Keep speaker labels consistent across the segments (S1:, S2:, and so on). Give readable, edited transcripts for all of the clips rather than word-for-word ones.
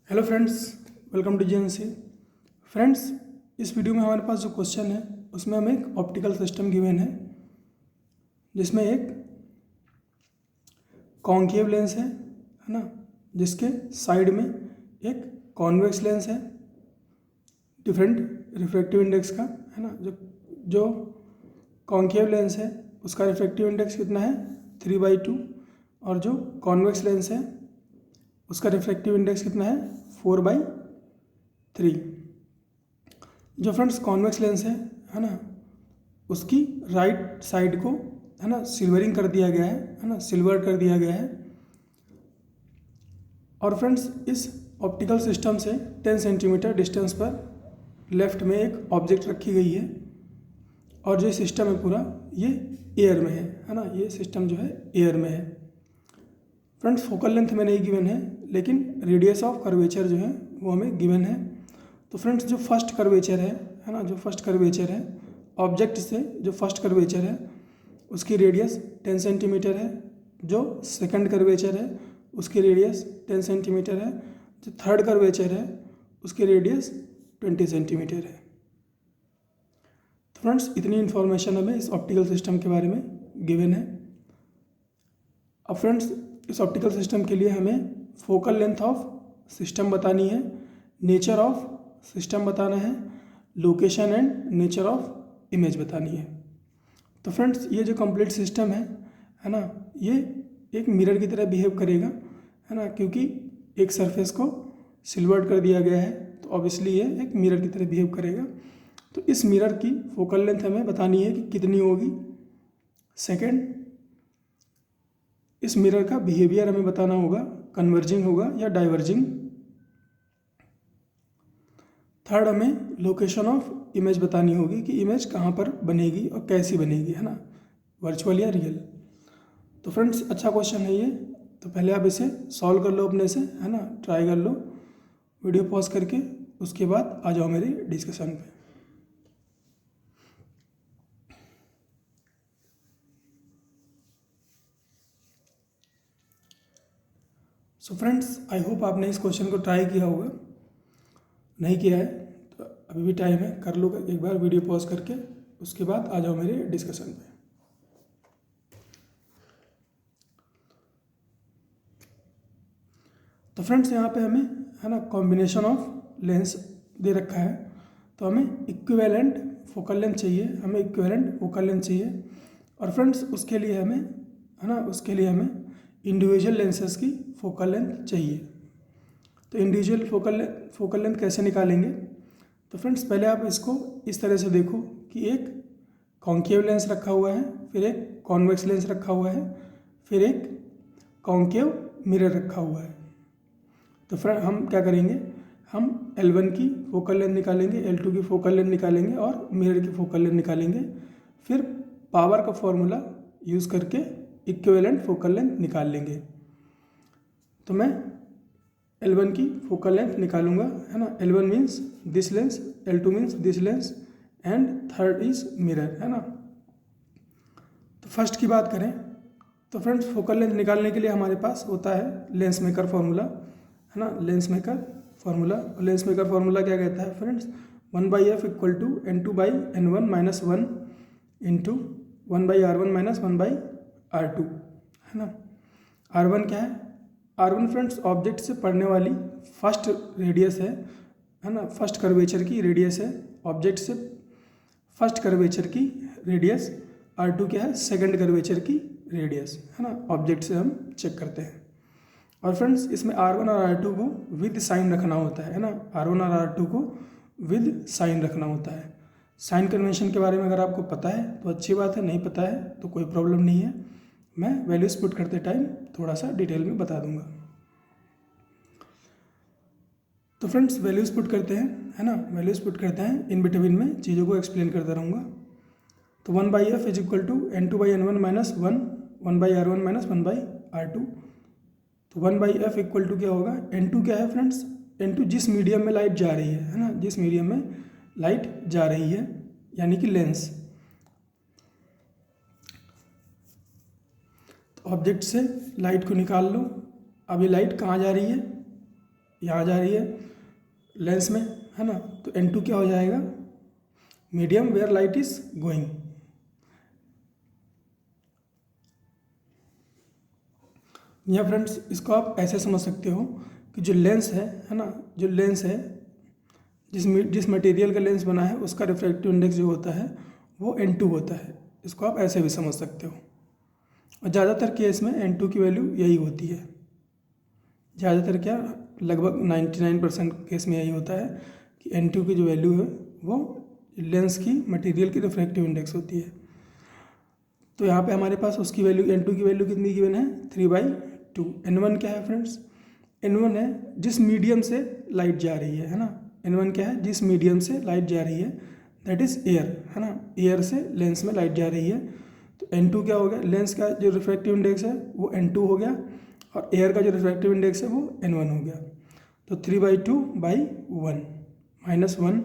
S1: Hello friends, welcome to JNC. Friends, इस video में हमारे पास जो क्वेश्चन है उसमें हमें एक ऑप्टिकल सिस्टम गिवन है जिसमें एक कॉन्केव लेंस है ना, जिसके साइड में एक कॉन्वेक्स लेंस है डिफरेंट रिफ्रैक्टिव इंडेक्स का, है ना। जो कॉन्केव लेंस है उसका रिफ्रैक्टिव इंडेक्स कितना है 3/2 और जो कॉन्वेक्स लेंस है उसका रिफ्रैक्टिव इंडेक्स कितना है 4/3। जो फ्रेंड्स कॉन्वेक्स लेंस है ना, उसकी राइट साइड को है ना सिल्वरिंग कर दिया गया है ना, सिल्वर कर दिया गया है। और फ्रेंड्स इस ऑप्टिकल सिस्टम से 10 सेंटीमीटर डिस्टेंस पर लेफ्ट में एक ऑब्जेक्ट रखी गई है और जो सिस्टम है पूरा ये एयर में है ना, ये सिस्टम जो है एयर में है। फ्रेंड्स फोकल लेंथ में नहीं गिवन है लेकिन रेडियस ऑफ कर्वेचर जो है वो हमें गिवन है। तो फ्रेंड्स जो फर्स्ट कर्वेचर है ना, जो फर्स्ट कर्वेचर है ऑब्जेक्ट से, जो फर्स्ट कर्वेचर है उसकी रेडियस 10 सेंटीमीटर है। जो सेकंड कर्वेचर है उसकी रेडियस 10 सेंटीमीटर है। जो थर्ड कर्वेचर है उसकी रेडियस 20 सेंटीमीटर है। तो फ्रेंड्स इतनी इन्फॉर्मेशन हमें इस ऑप्टिकल सिस्टम के बारे में गिवन है। अब फ्रेंड्स इस ऑप्टिकल सिस्टम के लिए हमें फोकल लेंथ ऑफ सिस्टम बतानी है, नेचर ऑफ सिस्टम बताना है, location and nature of image बतानी है। तो फ्रेंड्स ये जो कंप्लीट सिस्टम है ना, ये एक मिरर की तरह बिहेव करेगा, है ना, क्योंकि एक सरफेस को सिल्वर्ड कर दिया गया है तो ऑब्वियसली ये एक मिरर की तरह बिहेव करेगा। तो इस मिरर की फोकल लेंथ हमें बतानी है कि कितनी होगी। सेकेंड, इस मिरर का बिहेवियर हमें बताना होगा, कन्वर्जिंग होगा या डाइवर्जिंग। थर्ड, हमें लोकेशन ऑफ इमेज बतानी होगी कि इमेज कहाँ पर बनेगी और कैसी बनेगी, है ना, वर्चुअल या रियल। तो फ्रेंड्स अच्छा क्वेश्चन है ये, तो पहले आप इसे सॉल्व कर लो अपने से, है ना, ट्राई कर लो वीडियो पॉज करके, उसके बाद आ जाओ मेरी डिस्कशन पे। सो फ्रेंड्स आई होप आपने इस क्वेश्चन को ट्राई किया होगा। नहीं किया है तो अभी भी टाइम है, कर लो एक बार वीडियो पॉज करके, उसके बाद आ जाओ मेरे डिस्कशन पे। तो फ्रेंड्स यहाँ पे हमें है ना कॉम्बिनेशन ऑफ लेंस दे रखा है, तो हमें इक्विवेलेंट फोकल लेंथ चाहिए, हमें इक्विवेलेंट फोकल लेंथ चाहिए। और फ्रेंड्स उसके लिए हमें है ना, उसके लिए हमें इंडिविजुअल लेंसेज की फोकल लेंथ चाहिए। तो इंडिविजुअल फोकल लेंथ कैसे निकालेंगे? तो फ्रेंड्स पहले आप इसको इस तरह से देखो कि एक कॉन्केव लेंस रखा हुआ है, फिर एक कॉन्वेक्स लेंस रखा हुआ है, फिर एक कॉन्केव मिरर रखा हुआ है। तो फ्रेंड हम क्या करेंगे, हम L1 की फोकल लेंथ निकालेंगे, L2 की फोकल लेंथ निकालेंगे और मिरर की फोकल लेंथ निकालेंगे। फिर पावर का फॉर्मूला यूज़ करके इक्विवेलेंट फोकल लेंथ निकाल लेंगे। तो मैं L1 की फोकल लेंथ निकालूंगा, है ना। L1 means this lens, L2 means this lens and third is mirror, है ना। तो फर्स्ट की बात करें तो फ्रेंड्स फोकल लेंथ निकालने के लिए हमारे पास होता है लेंस मेकर फार्मूला, है ना, lens maker formula. Lens maker formula क्या कहता है friends, 1/f equal to N2/N1 minus 1 into 1/R1 minus 1/R2, है ना। R1 क्या है? R1 फ्रेंड्स ऑब्जेक्ट से पड़ने वाली फर्स्ट रेडियस है ना, फर्स्ट कर्वेचर की रेडियस है ऑब्जेक्ट से, फर्स्ट कर्वेचर की रेडियस। R2 क्या है? सेकंड कर्वेचर की रेडियस, है ना, ऑब्जेक्ट से हम चेक करते हैं। और फ्रेंड्स इसमें R1 और R2 को विद साइन रखना होता है ना, R1 और R2 को विद साइन रखना होता है। साइन कन्वेंशन के बारे में अगर आपको पता है तो अच्छी बात है, नहीं पता है तो कोई प्रॉब्लम नहीं है, मैं वैल्यूज पुट करते टाइम थोड़ा सा डिटेल में बता दूंगा। तो फ्रेंड्स वैल्यूज पुट करते हैं, है ना, वैल्यूज पुट करते हैं, इन बिटवीन में चीज़ों को एक्सप्लेन करता रहूँगा। तो 1/f is equal to N2/N1 minus 1, 1/R1 minus 1/R2। तो 1/f इक्वल टू क्या होगा, N2 क्या है फ्रेंड्स, N2 जिस मीडियम में लाइट जा रही है ना, जिस मीडियम में लाइट जा रही है यानी कि लेंस। तो ऑब्जेक्ट से लाइट को निकाल लो। अब ये लाइट कहाँ जा रही है, यहाँ जा रही है लेंस में, है ना। तो N2 क्या हो जाएगा, medium where light is going. यहाँ फ्रेंड्स इसको आप ऐसे समझ सकते हो कि जो लेंस है ना, जो लेंस है, जिस मटेरियल का लेंस बना है उसका रिफ्रैक्टिव इंडेक्स जो होता है वो N2 होता है। इसको आप ऐसे भी समझ सकते हो। और ज़्यादातर केस में N2 की वैल्यू यही होती है। ज़्यादातर क्या, लगभग 99% केस में यही होता है कि N2 की जो वैल्यू है वो लेंस की मटेरियल की रिफ्रैक्टिव इंडेक्स होती है। तो यहाँ पे हमारे पास उसकी वैल्यू N2 की वैल्यू कितनी गिवन है, 3/2। N1 क्या है फ्रेंड्स, N1 है जिस मीडियम से लाइट जा रही है ना। N1 क्या है, जिस मीडियम से लाइट जा रही है, दैट इज़ एयर, है ना। एयर से लेंस में लाइट जा रही है। तो N2 क्या हो गया, लेंस का जो रिफ्रैक्टिव इंडेक्स है वो N2 हो गया, और एयर का जो रिफ्रैक्टिव इंडेक्स है वो N1 हो गया। तो 3/2/1 -1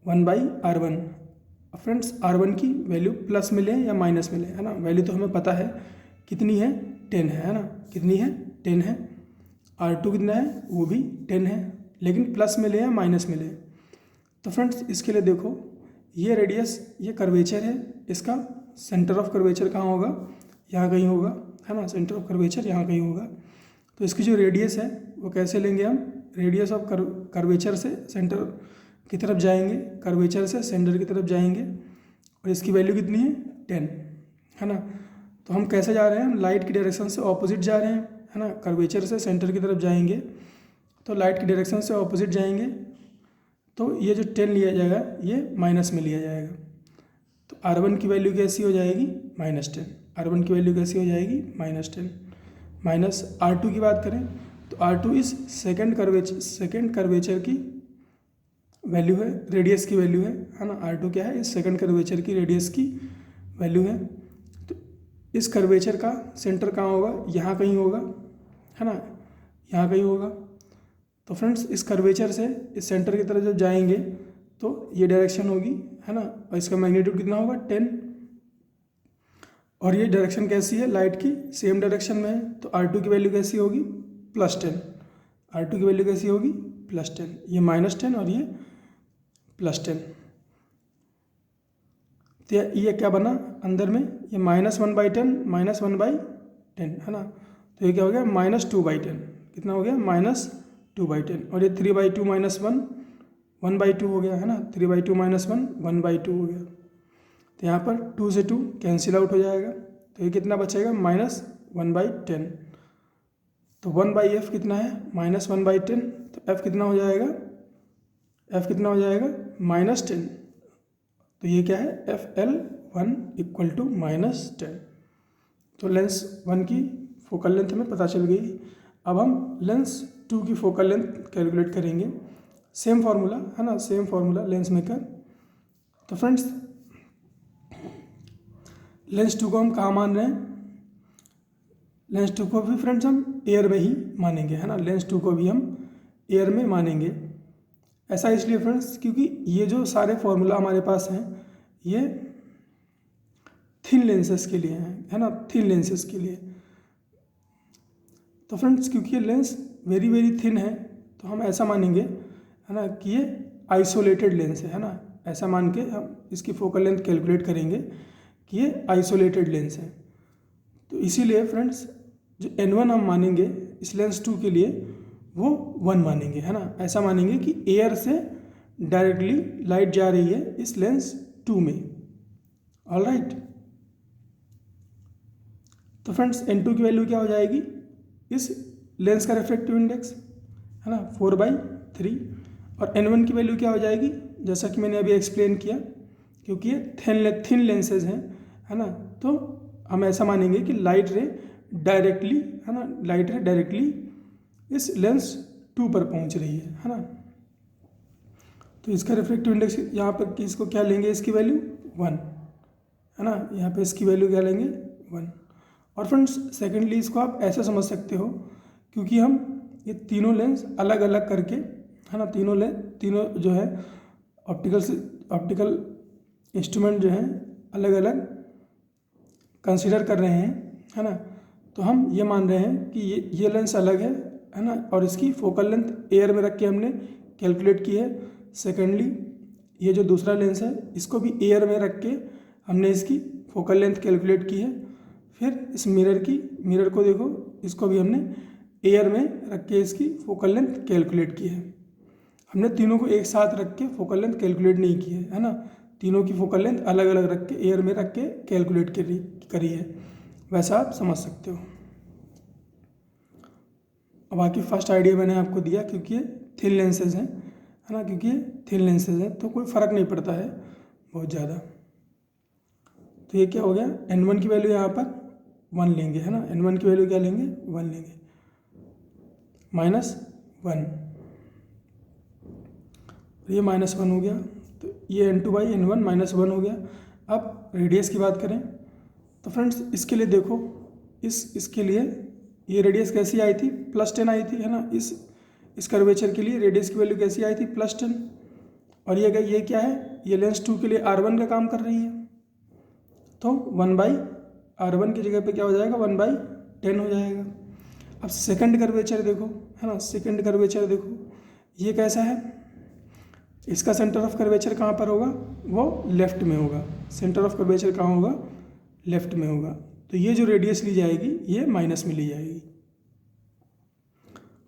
S1: 1/R1। फ्रेंड्स R1 की वैल्यू प्लस मिले या माइनस मिले, है ना। वैल्यू तो हमें पता है कितनी है, 10 है ना। कितनी है, 10 है। R2 कितना है, वो भी 10 है, लेकिन प्लस मिले या माइनस मिले। तो फ्रेंड्स इसके लिए देखो, ये रेडियस, ये कर्वेचर है, इसका सेंटर ऑफ कर्वेचर कहाँ होगा, यहाँ कहीं होगा, है ना। सेंटर ऑफ कर्वेचर यहाँ कहीं होगा। तो इसकी जो रेडियस है वो कैसे लेंगे हम, रेडियस ऑफ कर्वेचर से सेंटर की तरफ जाएंगे, कर्वेचर से सेंटर की तरफ जाएंगे, और इसकी वैल्यू कितनी है, 10, है ना। तो हम कैसे जा रहे हैं, हम लाइट की डायरेक्शन से ऑपोजिट जा रहे हैं, है ना। कर्वेचर से सेंटर की तरफ जाएंगे तो लाइट की डायरेक्शन से ऑपोजिट जाएंगे, तो ये जो 10 लिया जाएगा ये माइनस में लिया जाएगा। तो R1 की वैल्यू कैसी हो जाएगी, -10। R1 की वैल्यू कैसी हो जाएगी, -10। माइनस R2 की बात करें तो R2 इस सेकेंड कर्वेचर की वैल्यू है, रेडियस की वैल्यू है ना। R2 क्या है, इस सेकेंड कर्वेचर की रेडियस की वैल्यू है। तो इस कर्वेचर का सेंटर कहाँ होगा, यहाँ कहीं होगा, है ना, यहाँ कहीं होगा। तो फ्रेंड्स इस कर्वेचर से इस सेंटर की तरफ जब जाएंगे तो ये डायरेक्शन होगी, है ना, और इसका मैग्नीट्यूड कितना होगा, 10। और ये डायरेक्शन कैसी है, लाइट की सेम डायरेक्शन में है। तो R2 की वैल्यू कैसी होगी, +10। R2 की वैल्यू कैसी होगी, +10। ये -10 और ये +10। तो ये क्या बना अंदर में, ये -1/10 -1/10, है ना। तो ये क्या हो गया, -2/10। कितना हो गया, -2/10। और ये 3/2 -1 1/2 हो गया, है ना। 3/2 -1 1/2 हो गया। तो यहाँ पर 2 से 2 कैंसिल आउट हो जाएगा, तो ये कितना बचेगा, -1/10। तो 1/f कितना है, -1/10। तो f कितना हो जाएगा, f कितना हो जाएगा, -10। तो ये क्या है, FL1 = -10। तो लेंस 1 की फोकल लेंथ हमें पता चल गई। अब हम लेंस 2 की फोकल लेंथ कैलकुलेट करेंगे। सेम फार्मूला, है ना, सेम फार्मूला लेंस मेकर। तो फ्रेंड्स लेंस 2 को हम कहाँ मान रहे हैं, लेंस 2 को भी फ्रेंड्स हम एयर में ही मानेंगे, है ना। लेंस 2 को भी हम एयर में मानेंगे। ऐसा इसलिए फ्रेंड्स क्योंकि ये जो सारे फार्मूला हमारे पास हैं ये थिन लेंसेज के लिए हैं, है ना, थिन लेंसेज के लिए। तो फ्रेंड्स क्योंकि ये लेंस वेरी वेरी थिन है तो हम ऐसा मानेंगे, है ना, कि ये आइसोलेटेड लेंस है ना। ऐसा मान के हम इसकी फोकल लेंथ कैलकुलेट करेंगे कि ये आइसोलेटेड लेंस है। तो इसीलिए फ्रेंड्स जो N1 हम मानेंगे इस लेंस 2 के लिए वो 1 मानेंगे, है ना। ऐसा मानेंगे कि एयर से डायरेक्टली लाइट जा रही है इस लेंस 2 में। All right. तो फ्रेंड्स N2 की वैल्यू क्या हो जाएगी, इस लेंस का रिफ्रैक्टिव इंडेक्स, है ना, 4/3। और N1 की वैल्यू क्या हो जाएगी, जैसा कि मैंने अभी एक्सप्लेन किया, क्योंकि ये थिन लेंसेज हैं, है ना। तो हम ऐसा मानेंगे कि लाइट रे डायरेक्टली, है ना, लाइट रे डायरेक्टली इस लेंस 2 पर पहुंच रही है ना। तो इसका रिफ्रैक्टिव इंडेक्स यहाँ पर इसको क्या लेंगे, इसकी वैल्यू 1, है ना। यहाँ पे इसकी वैल्यू क्या लेंगे, 1। और फ्रेंड्स सेकेंडली इसको आप ऐसे समझ सकते हो, क्योंकि हम ये तीनों लेंस अलग अलग करके, है ना, तीनों जो है ऑप्टिकल इंस्ट्रूमेंट जो है अलग अलग कंसीडर कर रहे हैं, है ना। तो हम ये मान रहे हैं कि ये लेंस अलग है है ना, और इसकी फोकल लेंथ एयर में रख के हमने कैलकुलेट की है। सेकेंडली ये जो दूसरा लेंस है इसको भी एयर में रख के हमने इसकी फोकल लेंथ कैलकुलेट की है। फिर इस मिरर को देखो, इसको भी हमने एयर में रख के इसकी फोकल लेंथ कैलकुलेट की है। हमने तीनों को एक साथ रख के फोकल लेंथ कैलकुलेट नहीं की है ना, तीनों की फोकल लेंथ अलग अलग रख के एयर में रख के कैलकुलेट करी है, वैसा आप समझ सकते हो। अब बाकी फर्स्ट आइडिया मैंने आपको दिया क्योंकि ये थिन लेंसेज हैं, है ना, क्योंकि ये थिन लेंसेज हैं तो कोई फ़र्क नहीं पड़ता है बहुत ज़्यादा। तो ये क्या हो गया, n1 की वैल्यू यहाँ पर 1 लेंगे, है ना, n1 की वैल्यू क्या लेंगे, 1 लेंगे, -1, ये -1 हो गया। तो ये n2/n1 -1 हो गया। अब रेडियस की बात करें तो फ्रेंड्स इसके लिए देखो, इसके लिए ये रेडियस कैसी आई थी, +10 आई थी, है ना। इस कर्वेचर के लिए रेडियस की वैल्यू कैसी आई थी, +10। और ये क्या है, ये लेंस 2 के लिए R1 का काम कर रही है, तो 1/R1 की जगह पे क्या हो जाएगा, 1/10 हो जाएगा। अब सेकंड कर्वेचर देखो, है ना, सेकंड कर्वेचर देखो ये कैसा है, इसका सेंटर ऑफ कर्वेचर कहाँ पर होगा, वो लेफ्ट में होगा। सेंटर ऑफ कर्वेचर कहाँ होगा, लेफ्ट में होगा। तो ये जो रेडियस ली जाएगी ये माइनस में ली जाएगी,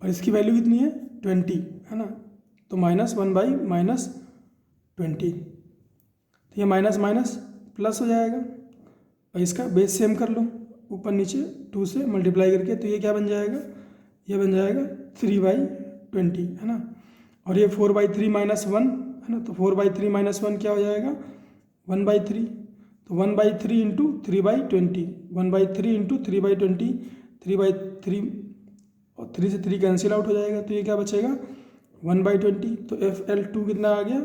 S1: और इसकी वैल्यू कितनी है, 20, है ना। तो -1/-20, तो ये माइनस माइनस प्लस हो जाएगा। और इसका बेस सेम कर लो, ऊपर नीचे 2 से मल्टीप्लाई करके, तो ये क्या बन जाएगा, ये बन जाएगा 3/20, है ना। और ये 4/3 -1, है ना, तो 4/3 -1 क्या हो जाएगा, 1/3। तो 1/3 इंटू 3/20, 1/3 इंटू 3/20, 3/3, और 3 से 3 कैंसिल आउट हो जाएगा। तो ये क्या बचेगा, 1/20। तो FL2 कितना आ गया,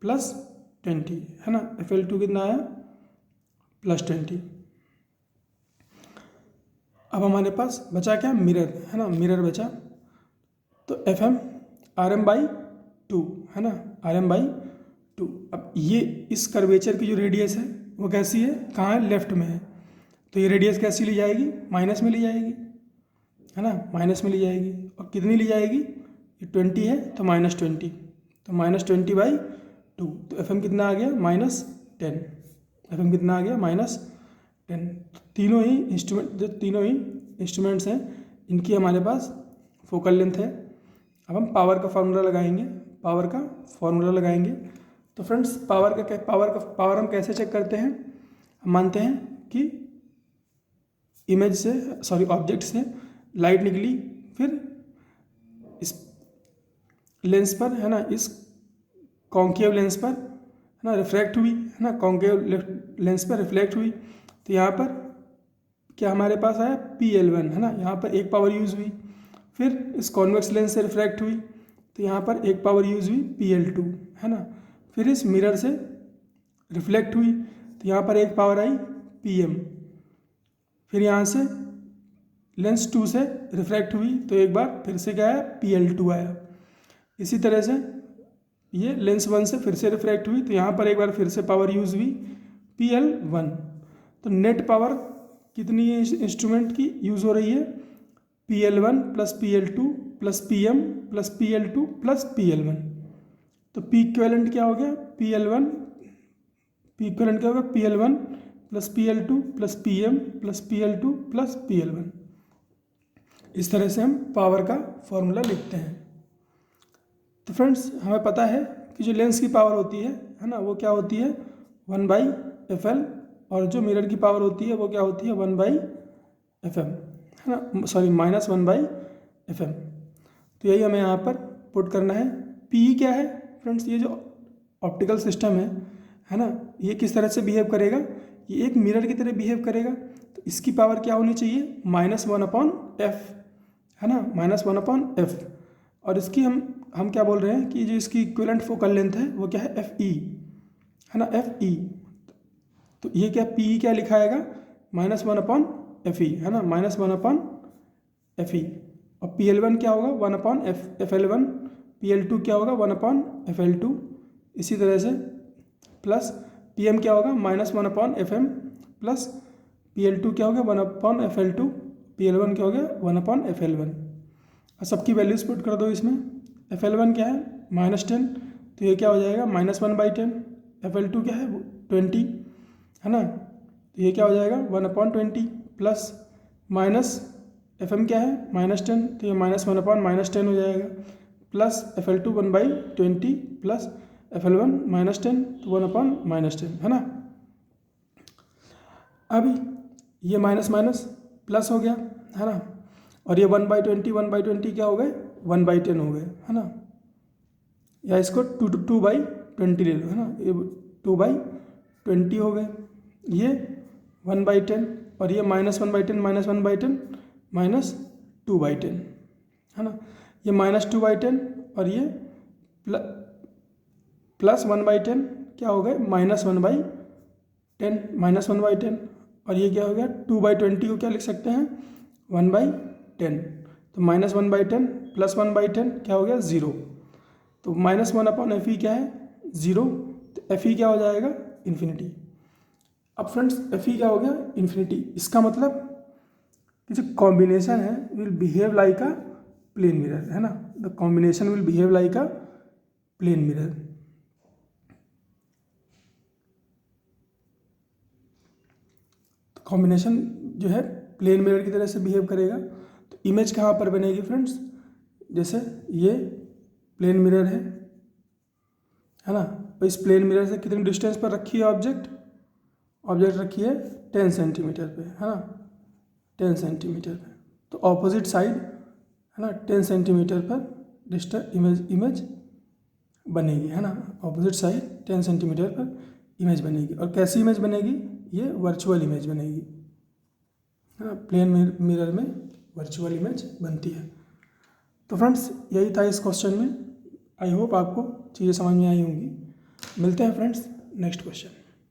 S1: +20, है ना। FL2 कितना आया, +20। अब हमारे पास बचा क्या, मिरर, है ना, मिरर बचा। तो FM RM/2, है ना, RM/2। अब ये इस कर्वेचर की जो रेडियस है वो कैसी है, कहाँ है, लेफ्ट में है। तो ये रेडियस कैसी ली जाएगी, माइनस में ली जाएगी, है ना, माइनस में ली जाएगी। और कितनी ली जाएगी, ये 20 है तो -20, तो -20/2। तो FM कितना आ गया, -10। FM कितना आ गया, -10। तीनों ही इंस्ट्रूमेंट्स हैं, इनकी हमारे पास फोकल लेंथ है। अब हम पावर का फार्मूला लगाएंगे। तो फ्रेंड्स पावर हम कैसे चेक करते हैं, हम मानते हैं कि ऑब्जेक्ट से लाइट निकली, फिर इस लेंस पर, है ना, इस कॉन्केव लेंस पर, है ना, रिफ्रैक्ट हुई, है ना, कॉन्केव लेंस पर रिफ्लेक्ट हुई। तो यहाँ पर क्या हमारे पास आया, PL1, है ना, यहाँ पर एक पावर यूज़ हुई। फिर इस कॉन्वेक्स लेंस से रिफ्रैक्ट हुई, तो यहाँ पर एक पावर यूज़ हुई, PL2, है ना। फिर इस मिरर से रिफ्लेक्ट हुई, तो यहाँ पर एक पावर आई, PM। फिर यहाँ से लेंस 2 से रिफ्रैक्ट हुई, तो एक बार फिर से क्या आया, PL2 आया। इसी तरह से ये लेंस 1 से फिर से रिफ्रैक्ट हुई, तो यहाँ पर एक बार फिर से पावर यूज़ हुई, PL1। तो नेट पावर कितनी है इस इंस्ट्रूमेंट की यूज़ हो रही है, PL1 + PL2 + PM + PL2 + PL1। तो P इक्विवेलेंट क्या हो गया, PL1 + PL2 + PM + PL2 + PL1। इस तरह से हम पावर का फॉर्मूला लिखते हैं। तो फ्रेंड्स हमें पता है कि जो लेंस की पावर होती है ना, वो क्या होती है, 1/FL, और जो मिरर की पावर होती है वो क्या होती है, 1/FM, है ना, सॉरी -1/FM। तो यही हमें यहाँ पर पुट करना है। PE क्या है फ्रेंड्स, ये जो ऑप्टिकल सिस्टम है ना, ये किस तरह से बिहेव करेगा, ये एक मिरर की तरह बिहेव करेगा। तो इसकी पावर क्या होनी चाहिए, -1/F, है ना, -1/F। और इसकी हम क्या बोल रहे हैं कि जो इसकी इक्विवेलेंट फोकल लेंथ है वो क्या है, FE, है ना, FE। तो ये क्या, PE क्या लिखा आएगा, -1/FE, है ना, -1/FE। और PL1 क्या होगा, 1/FL1। PL2 क्या होगा, 1/FL2। इसी तरह से प्लस PM क्या होगा, -1/FM, प्लस PL2 क्या होगा, 1/FL2। PL1 क्या हो गया, 1/FL1। सबकी वैल्यूज पुट कर दो इसमें। FL1 क्या है -10, तो ये क्या हो जाएगा -1/10। FL2 क्या है 20 है ना, तो ये क्या हो जाएगा 1/20 प्लस माइनस FM क्या है -10, तो ये -1/10 हो जाएगा प्लस FL2 1/20 प्लस FL1 -10, तो 1/10 है ना। अभी ये माइनस माइनस प्लस हो गया है ना, और ये 1/20 क्या हो गए 1/10 हो गए है ना, या इसको 2/20 ले लो है ना, ये 2/20 हो गए, ये 1/10 और ये -1/10 -2/10 है ना, ये -2/10 और ये प्लस 1/10 क्या हो गए -1/10 और ये क्या हो गया 2/20 को क्या लिख सकते हैं 1/10, तो -1/10 प्लस 1/10 क्या हो गया 0, तो -1/FE क्या है 0, तो FE क्या हो जाएगा इन्फिनिटी। अब फ्रेंड्स FE क्या हो गया इन्फिनिटी, इसका मतलब कि जो कॉम्बिनेशन है will behave like a plane mirror है ना, the combination will behave like a plane mirror. Combination जो है प्लेन मिरर की तरह से बिहेव करेगा, तो इमेज कहाँ पर बनेगी फ्रेंड्स, जैसे ये प्लेन मिरर है ना, तो इस प्लेन मिरर से कितनी डिस्टेंस पर रखी है ऑब्जेक्ट रखी है 10 सेंटीमीटर पे है ना, 10 सेंटीमीटर पे, तो ऑपोजिट साइड है ना 10 सेंटीमीटर पर इमेज बनेगी है ना, ऑपोजिट साइड 10 सेंटीमीटर पर इमेज बनेगी। और कैसी इमेज बनेगी, ये वर्चुअल इमेज बनेगी है ना, प्लेन मिरर में वर्चुअल इमेज बनती है। तो फ्रेंड्स यही था इस क्वेश्चन में, आई होप आपको चीज़ें समझ में आई होंगी। मिलते हैं फ्रेंड्स नेक्स्ट क्वेश्चन।